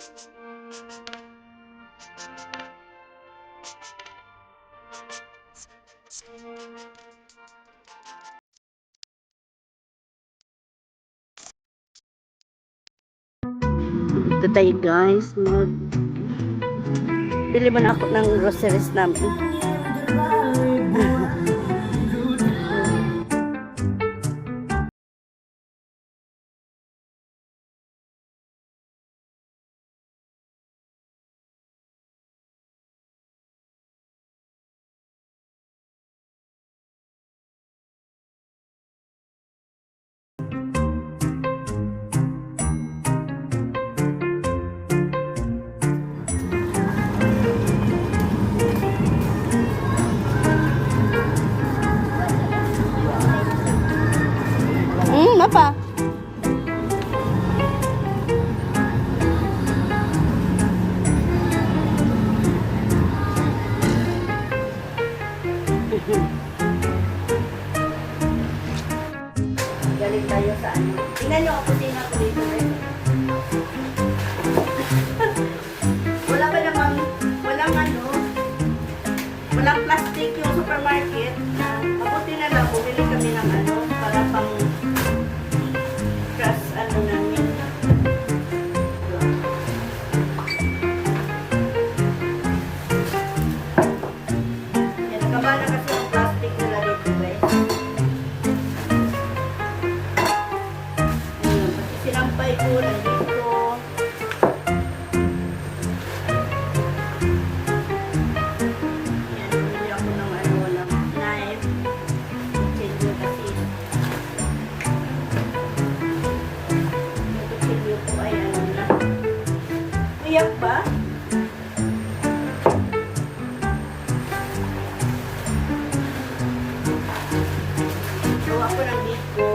Ito tayo guys, bili mo na ako ng groceries namin. Apa? Galing tayo sa ano. Tingnan nyo ako din ako dito eh. Wala ba namang, walang plastic yung supermarket. Mabuti na lang, bumili kami ng ano, para pang crush ano namin. Yan, nakabala kasi yung plastic nila dito guys. Ayun, pati sinampay ko na dito. Yan, bumili ako ng ano, ng knife. Kutsilyo kasi. Yung kutsilyo ko ay ano na. Uyak ba? Gawa ko ng biko,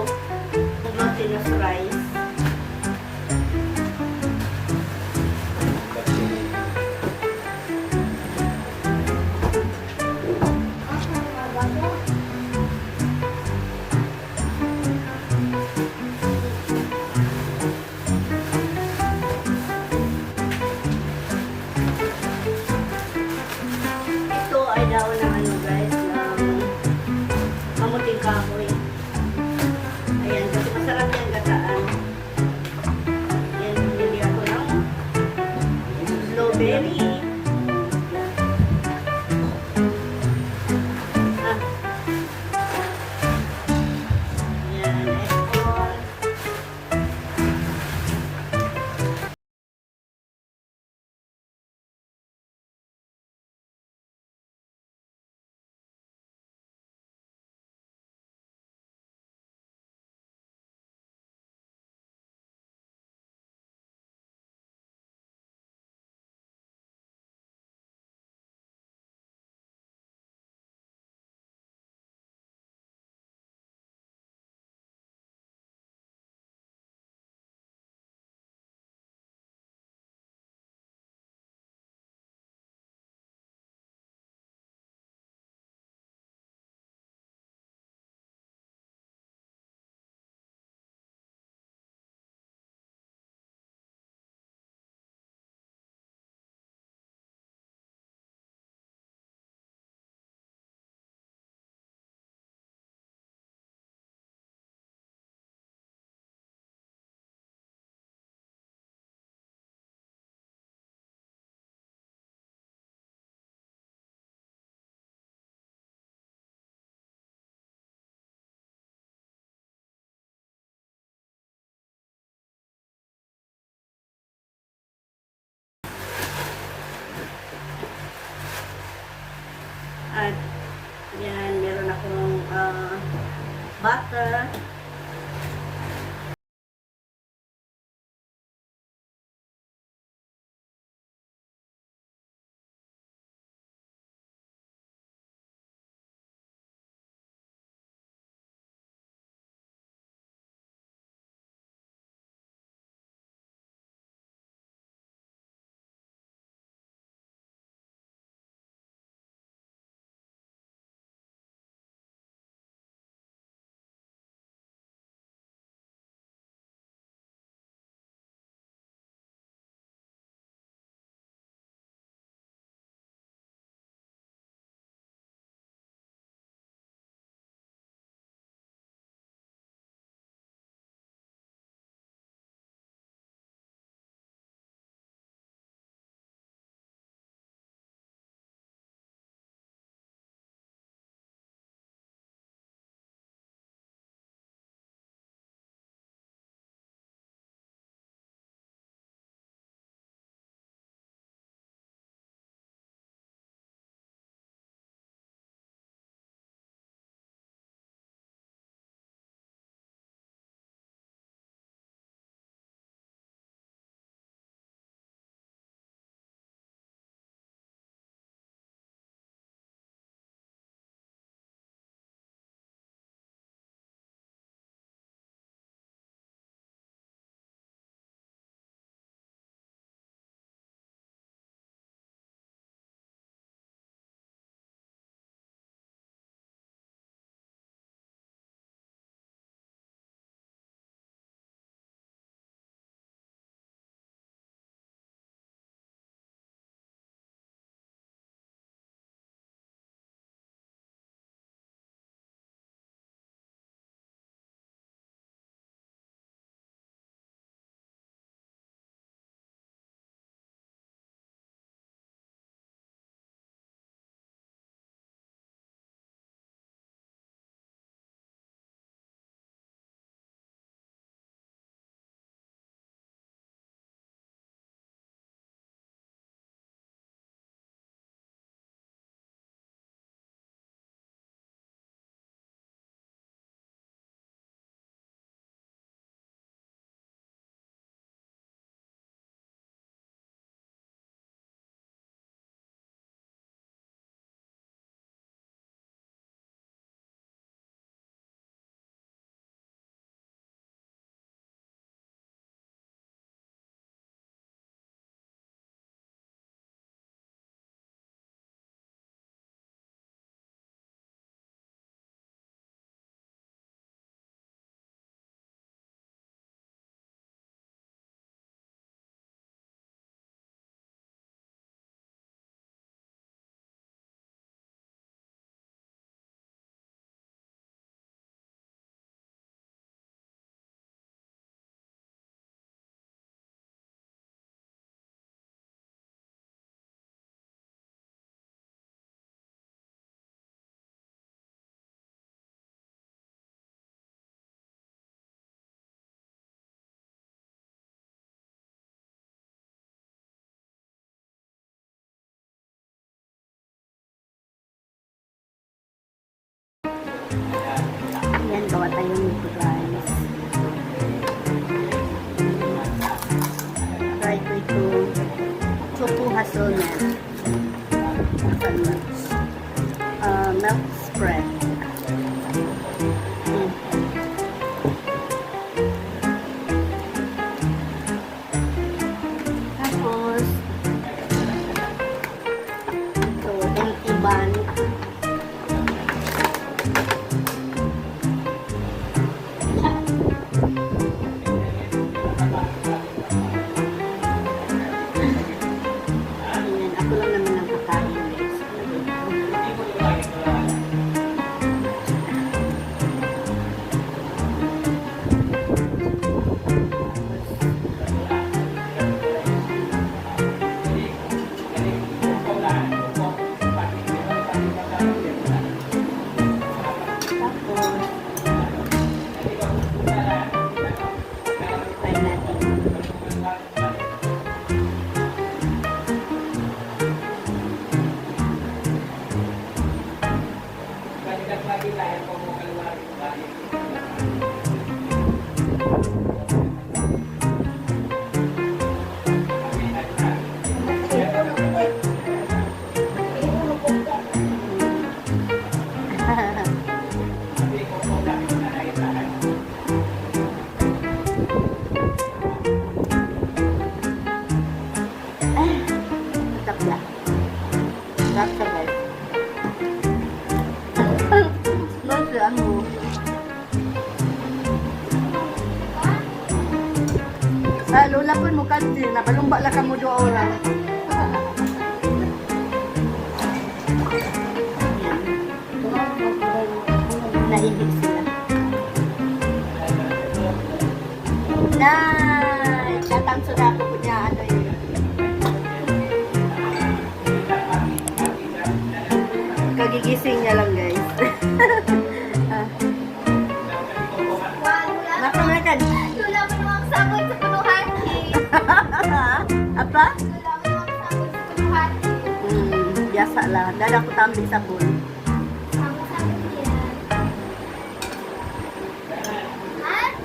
glutinous rice. Ito ay daon ng ano guys, ng kamuting kahoy. Ayan, kasi masarap yan gataan. Ayan, bumili ako ng blueberry. Ah. Ayan, apple. At yan, meron akong butter. Ah, lola pun mo kanti na palumba la ka mo 2 oras. Naibig sila. Nay, tatangso na ako po niya ano yun. Kagigising niya lang guys. Ah, nakamakan. Lula mo naman ang sabon sa punuhan. Apa? Lula mo naman ang sabon sa punuhan. Biasa lah. Dada ko tambi sabon. Sabon yan. Ha?